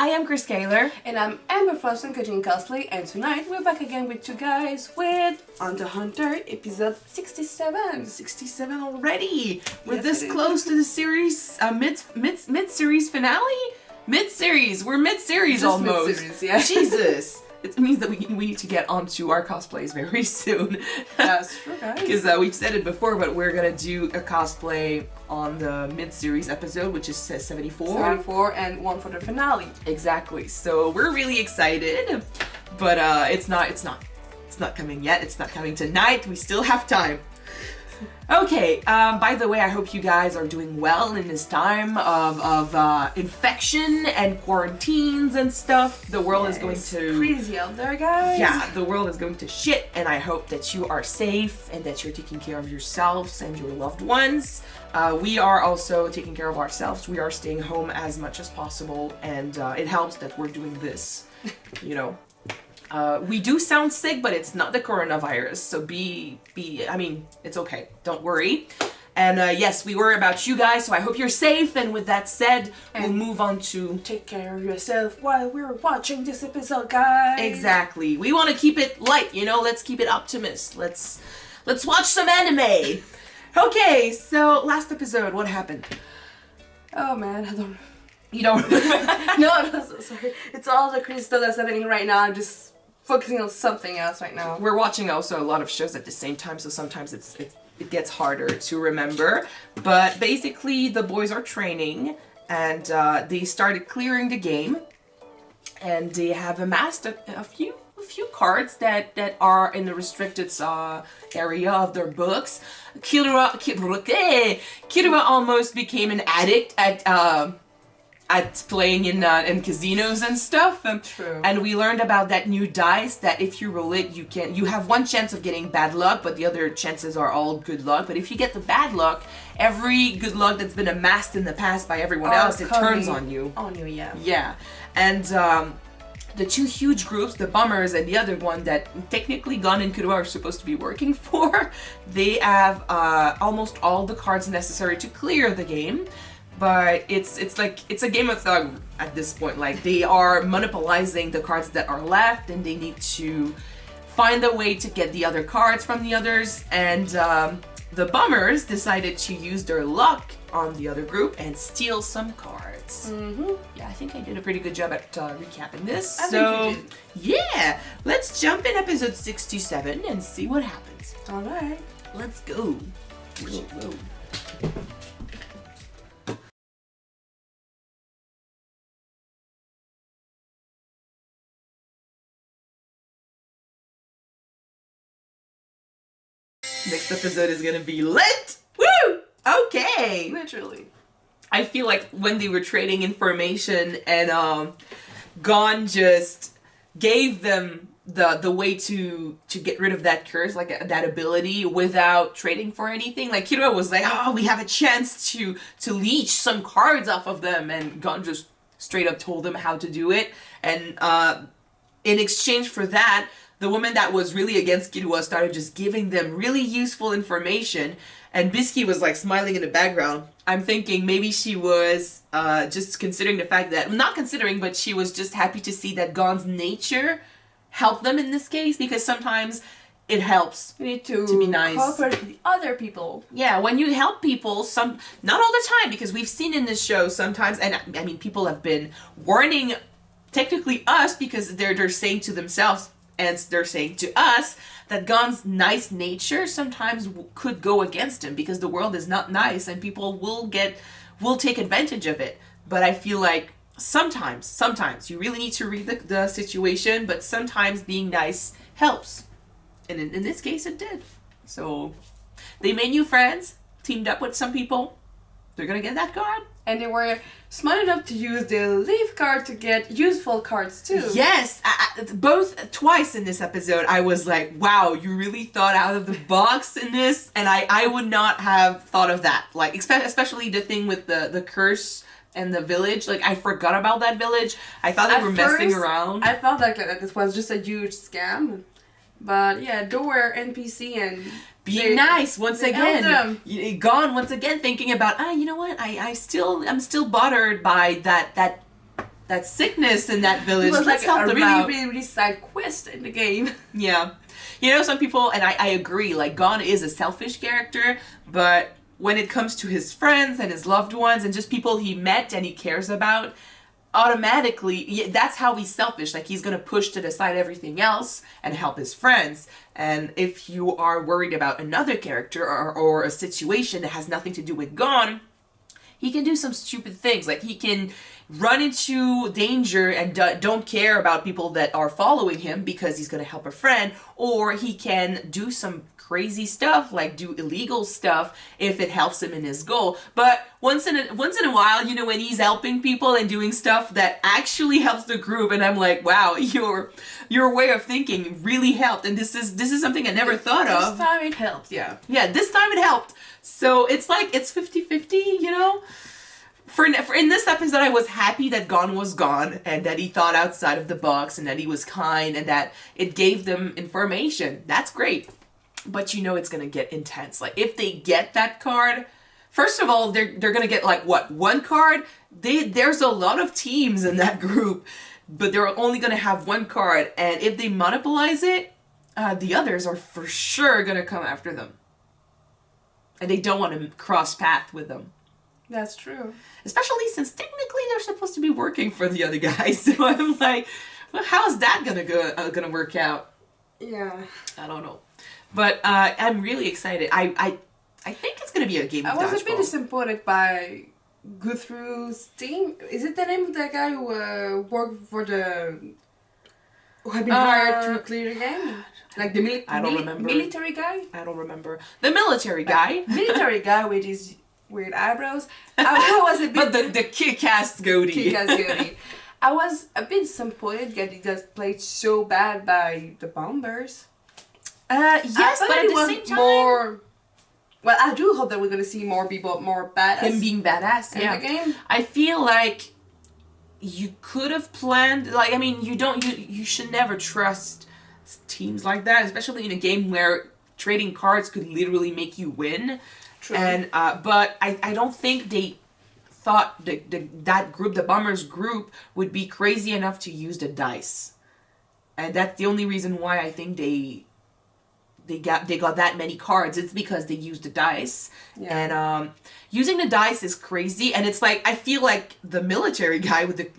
I am Chris Kaler. And I'm Amber Frosten, coaching cosplay, and tonight we're back again with you guys with On the Hunter, episode 67. 67 already. We're Yes, this it is. close to the series mid-series finale? Mid-series. We're mid-series Just almost. mid-series, yeah. Jesus. It means that we need to get onto our cosplays very soon. That's true, guys. Because we've said it before, but we're gonna do a cosplay on the mid-series episode, which is 74. 74 and one for the finale. Exactly. So we're really excited, but it's not coming yet. It's not coming tonight. We still have time. Okay. By the way, I hope you guys are doing well in this time of infection and quarantines and stuff. The world is going to crazy out there, guys. yeah, the world is going to shit, and I hope that you are safe and that you're taking care of yourselves and your loved ones. We are also taking care of ourselves. We are staying home as much as possible, and it helps that we're doing this, you know. We do sound sick, but it's not the coronavirus, so I mean, it's okay. Don't worry. And yes, we worry about you guys, so I hope you're safe. And with that said, we'll move on to... Take care of yourself while we're watching this episode, guys. Exactly. We want to keep it light, you know? Let's keep it optimist. Let's watch some anime. Okay, so last episode, what happened? Oh, man, I don't... You don't No, so sorry. It's all the crazy stuff that's happening right now. I'm just focusing on something else right now. We're watching also a lot of shows at the same time, so sometimes it gets harder to remember. But basically, the boys are training, and they started clearing the game, and they have amassed a few cards that are in the restricted area of their books. Kirua almost became an addict at playing in casinos and stuff. True. And we learned about that new dice that if you roll it, you have one chance of getting bad luck, but the other chances are all good luck. But if you get the bad luck, every good luck that's been amassed in the past by everyone else, it turns on you. On you, yeah. Yeah. And the two huge groups, the Bummers and the other one that technically Gon and Kurua are supposed to be working for, they have almost all the cards necessary to clear the game. But it's a game of thug at this point. Like, they are monopolizing the cards that are left, and they need to find a way to get the other cards from the others. And the Bummers decided to use their luck on the other group and steal some cards. Mm-hmm. Yeah, I think I did a pretty good job at recapping this. I think you did. Yeah, let's jump in episode 67 and see what happens. All right. Let's go. Whoa. Next episode is gonna be lit! Woo! Okay! Literally. I feel like when they were trading information and Gon just gave them the way to get rid of that curse, like that ability without trading for anything. Like, Kira was like, oh, we have a chance to leech some cards off of them, and Gon just straight up told them how to do it. And in exchange for that, the woman that was really against Kirua started just giving them really useful information, and Bisky was like smiling in the background. I'm thinking maybe she was just considering the fact that, not considering, but she was just happy to see that Gon's nature helped them in this case, because sometimes it helps You need to be nice. cooperate with the other people. Yeah, when you help people, not all the time, because we've seen in this show sometimes, and I mean, people have been warning, technically us, because they're saying to themselves, and they're saying to us, that Gon's nice nature sometimes could go against him, because the world is not nice, and people will take advantage of it. But I feel like sometimes you really need to read the situation, but sometimes being nice helps. And in this case, it did. So they made new friends, teamed up with some people. They're gonna get that card. And they were smart enough to use the leaf card to get useful cards too. Yes, twice in this episode, I was like, wow, you really thought out of the box in this, and I would not have thought of that. Like, especially the thing with the curse and the village. Like, I forgot about that village. I thought they were messing around. I felt like this was just a huge scam. But yeah, they were NPC and being nice once again. Gon once again thinking about, you know what? I'm still bothered by that that sickness in that It village. was Let's like help a them really, out. really, really side quest in the game. Yeah. You know, some people, and I agree, like, Gon is a selfish character, but when it comes to his friends and his loved ones and just people he met and he cares about, automatically, that's how he's selfish. Like, he's gonna push to the side everything else and help his friends. And if you are worried about another character or a situation that has nothing to do with Gon, he can do some stupid things. Like, he can run into danger and don't care about people that are following him because he's going to help a friend, or he can do some crazy stuff, like do illegal stuff if it helps him in his goal. But once in a while, you know, when he's helping people and doing stuff that actually helps the group, and I'm like, wow, your way of thinking really helped, and this is something I never thought of. This time it helped, yeah. Yeah, this time it helped. So it's like, it's 50-50, you know? For in this episode, I was happy that Gon was gone, and that he thought outside of the box, and that he was kind, and that it gave them information. That's great. But you know it's gonna get intense. Like, if they get that card, first of all, they're gonna get, like, what, one card? There's a lot of teams in that group, but they're only gonna have one card, and if they monopolize it, the others are for sure gonna come after them. And they don't want to cross path with them. That's true. Especially since technically they're supposed to be working for the other guys. So I'm like, well, how's that gonna work out? Yeah. I don't know. But I'm really excited. I think it's gonna be a game of I was a bit dodgeball. disappointed by Guthrie's team. Is it the name of the guy who worked for who had been hired to clear the game? Like the I don't remember. military guy? I don't remember. The military guy. Military guy with his weird eyebrows. I was a bit... But the kick-ass goatee. Kick-ass goatee. I was a bit disappointed that he just played so bad by the Bombers. Yes, but at the same time... more... Well, I do hope that we're going to see more people, more badass. Him being badass, in the game. I feel like you could have planned... Like, I mean, you should never trust teams like that, especially in a game where trading cards could literally make you win. True. And but I don't think they thought that group, the Bombers group, would be crazy enough to use the dice, and that's the only reason why I think they got that many cards. It's because they used the dice. Yeah. And using the dice is crazy, and it's like, I feel like the military guy with the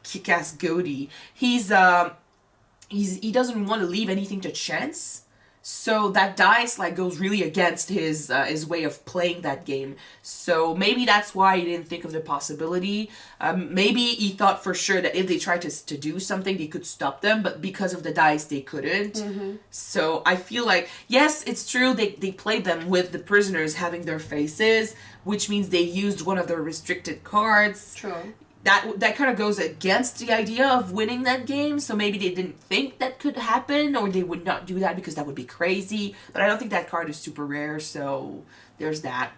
kick-ass goatee, he doesn't want to leave anything to chance. So that dice, like, goes really against his way of playing that game. So maybe that's why he didn't think of the possibility. Maybe he thought for sure that if they tried to do something, they could stop them. But because of the dice, they couldn't. Mm-hmm. So I feel like, yes, it's true, they played them with the prisoners having their faces, which means they used one of their restricted cards. True. That kind of goes against the idea of winning that game, so maybe they didn't think that could happen, or they would not do that because that would be crazy. But I don't think that card is super rare, so there's that.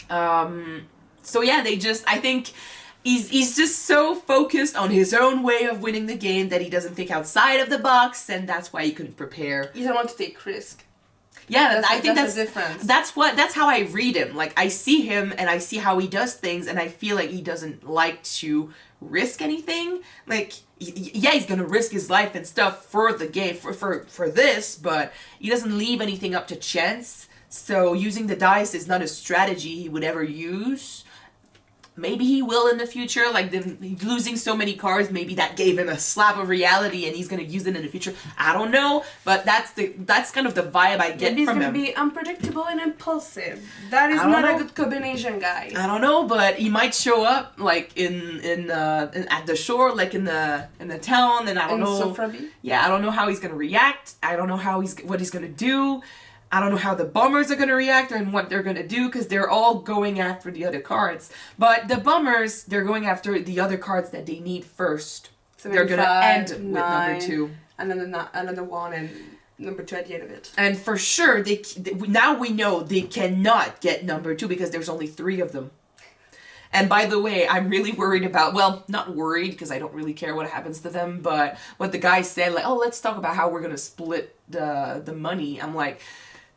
So yeah, I think he's just so focused on his own way of winning the game that he doesn't think outside of the box, and that's why he couldn't prepare. He doesn't want to take risk. Yeah, I think that's the difference. That's how I read him. Like, I see him and I see how he does things, and I feel like he doesn't like to risk anything. Like, yeah, he's gonna risk his life and stuff for the game, for this, but he doesn't leave anything up to chance. So using the dice is not a strategy he would ever use. Maybe he will in the future, like losing so many cards, maybe that gave him a slap of reality and he's going to use it in the future. I don't know, but that's kind of the vibe I get Maybe from him. He's going to be unpredictable and impulsive. That is not a good combination, guy. I don't know, but he might show up like in at the shore, like in the town, and I don't know. Yeah, I don't know how he's going to react. I don't know what he's going to do. I don't know how the Bombers are going to react and what they're going to do, because they're all going after the other cards. But the Bombers, they're going after the other cards that they need first. They're going to end with number 2. And then another 1 and number 2 at the end of it. And for sure, now we know they cannot get number 2 because there's only 3 of them. And by the way, I'm really worried about, well, not worried because I don't really care what happens to them, but what the guy said, like, oh, let's talk about how we're going to split the money. I'm like,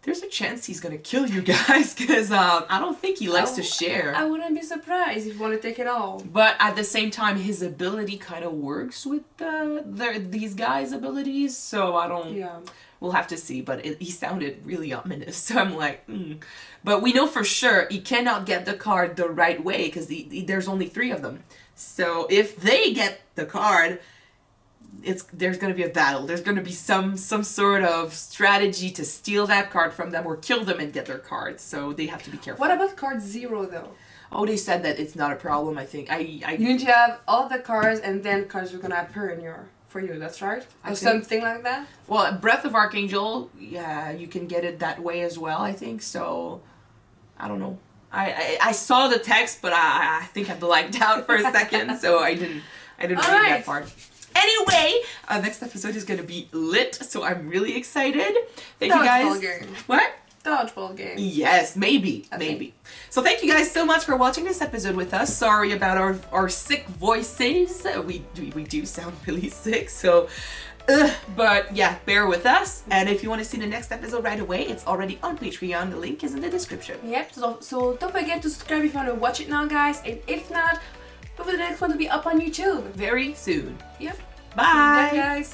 there's a chance he's gonna kill you guys, because I don't think he likes to share. I wouldn't be surprised if you want to take it all. But at the same time, his ability kind of works with these guys' abilities, so I don't... Yeah. We'll have to see, but he sounded really ominous, so I'm like, But we know for sure he cannot get the card the right way, because there's only 3 of them. So if they get the card... there's going to be a battle. There's going to be some sort of strategy to steal that card from them or kill them and get their cards. So they have to be careful. What about card 0 though? Oh, they said that it's not a problem. I think you need to have all the cards and then cards are going to appear in for you. That's right. Or something like that. Well, Breath of Archangel, yeah, you can get it that way as well. I think so. I don't know. I saw the text, but I think I blanked out for a second, so I didn't read that part. Anyway, next episode is going to be lit, so I'm really excited. Thank you guys. Dodgeball game. What? Dodgeball game. Yes, maybe. So thank you guys so much for watching this episode with us. Sorry about our sick voices. We do sound really sick, so... but yeah, bear with us. And if you want to see the next episode right away, it's already on Patreon. The link is in the description. Yep, so don't forget to subscribe if you want to watch it now, guys. And if not... hopefully the next one will be up on YouTube very soon. Yep. Bye. See you then, guys.